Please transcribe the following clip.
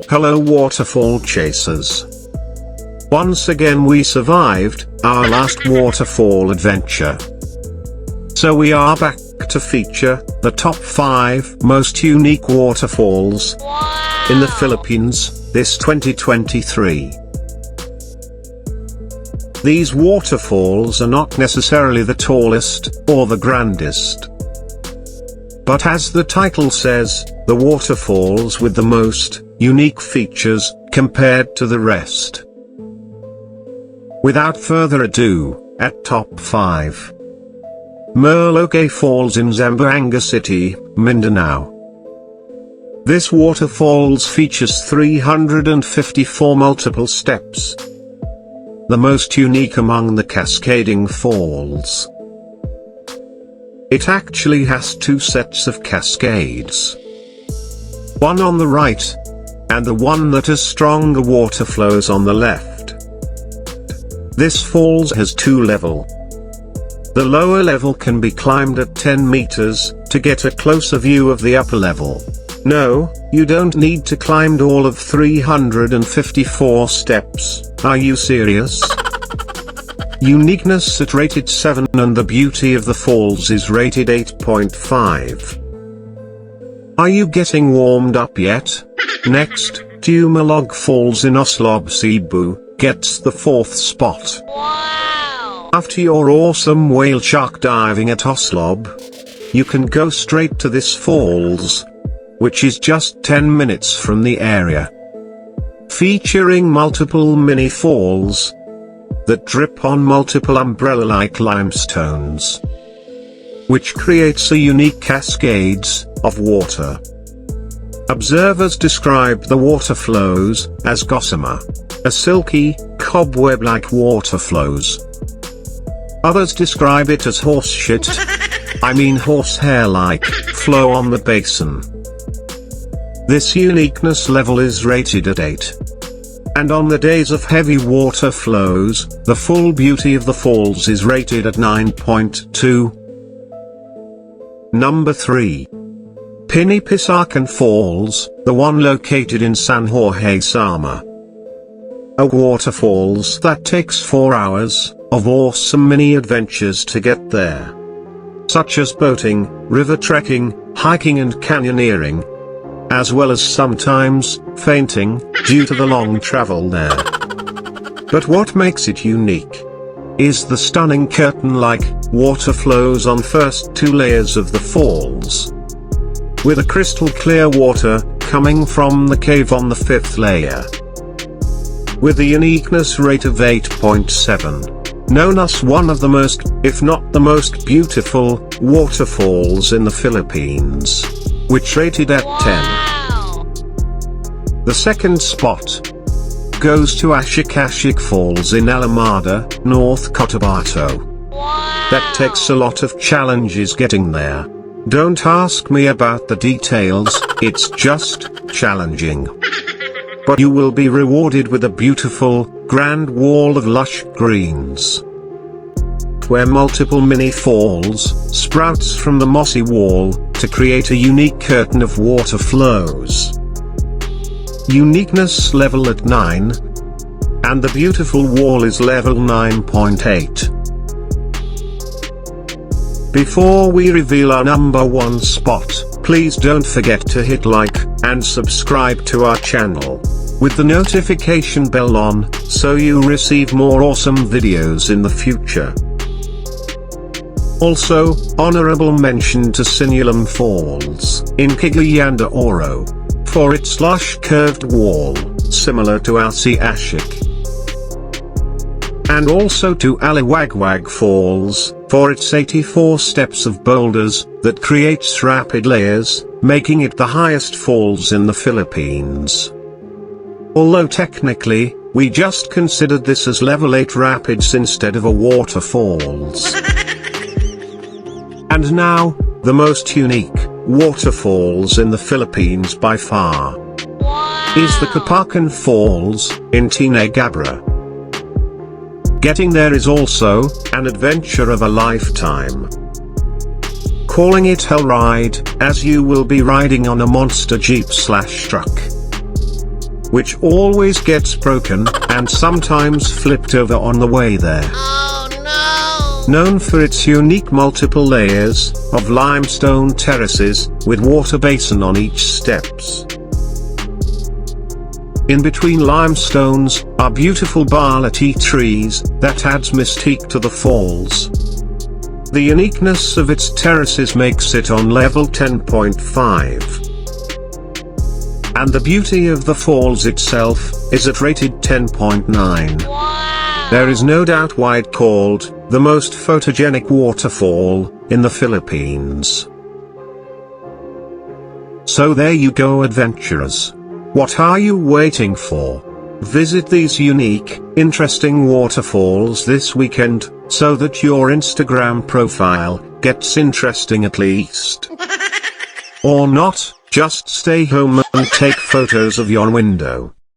Hello waterfall chasers. Once again we survived our last waterfall adventure. So we are back to feature the top 5 most unique waterfalls in the Philippines this 2023. These waterfalls are not necessarily the tallest or the grandest, but as the title says, the waterfalls with the most unique features compared to the rest. Without further ado, at top 5. Merloque Falls in Zamboanga City, Mindanao. This waterfalls features 354 multiple steps, the most unique among the cascading falls. It actually has 2 sets of cascades, one on the right, and the one that has stronger water flows on the left. This falls has 2 levels. The lower level can be climbed at 10 meters, to get a closer view of the upper level. No, you don't need to climb all of 354 steps, are you serious? Uniqueness at rated 7 and the beauty of the falls is rated 8.5. Are you getting warmed up yet? Next, Tumalog Falls in Oslob, Cebu, gets the 4th spot. After your awesome whale shark diving at Oslob, you can go straight to this falls, which is just 10 minutes from the area. Featuring multiple mini falls that drip on multiple umbrella-like limestones, which creates a unique cascades of water. Observers describe the water flows as gossamer, a silky, cobweb-like water flows. Others describe it as horsehair like, flow on the basin. This uniqueness level is rated at 8. And on the days of heavy water flows, the full beauty of the falls is rated at 9.2. Number 3. Pinipisacan Falls, the one located in San Jorge, Sama. A waterfalls that takes 4 hours of awesome mini adventures to get there, such as boating, river trekking, hiking and canyoneering, as well as sometimes fainting due to the long travel there. But what makes it unique is the stunning curtain-like water flows on first 2 layers of the falls, with a crystal clear water coming from the cave on the 5th layer, with a uniqueness rate of 8.7. Known as one of the most, if not the most beautiful, waterfalls in the Philippines, which rated at 10. The second spot goes to Ashik Falls in Alameda, North Cotabato. That takes a lot of challenges getting there. Don't ask me about the details, it's just challenging. But you will be rewarded with a beautiful, grand wall of lush greens, where multiple mini falls sprouts from the mossy wall to create a unique curtain of water flows. Uniqueness level at 9, and the beautiful wall is level 9.8. Before we reveal our number 1 spot, please don't forget to hit like and subscribe to our channel, with the notification bell on, so you receive more awesome videos in the future. Also, honorable mention to Sinulam Falls in Cagayan de Oro, for its lush curved wall, similar to Alsi Ashik. And also to Aliwagwag Falls, for its 84 steps of boulders, that creates rapid layers, making it the highest falls in the Philippines. Although technically, we just considered this as level 8 rapids instead of a waterfalls. And now, the most unique waterfalls in the Philippines by far is the Kapakan Falls in Tinagabra. Getting there is also an adventure of a lifetime. Calling it Hell Ride, as you will be riding on a monster jeep/truck, which always gets broken, and sometimes flipped over on the way there. Oh no! Known for its unique multiple layers of limestone terraces, with water basin on each steps. In between limestones are beautiful barley tea trees that adds mystique to the falls. The uniqueness of its terraces makes it on level 10.5. And the beauty of the falls itself is at rated 10.9. Wow! There is no doubt why it's called the most photogenic waterfall in the Philippines. So there you go, adventurers. What are you waiting for? Visit these unique, interesting waterfalls this weekend, so that your Instagram profile gets interesting at least. Or not, just stay home and take photos of your window.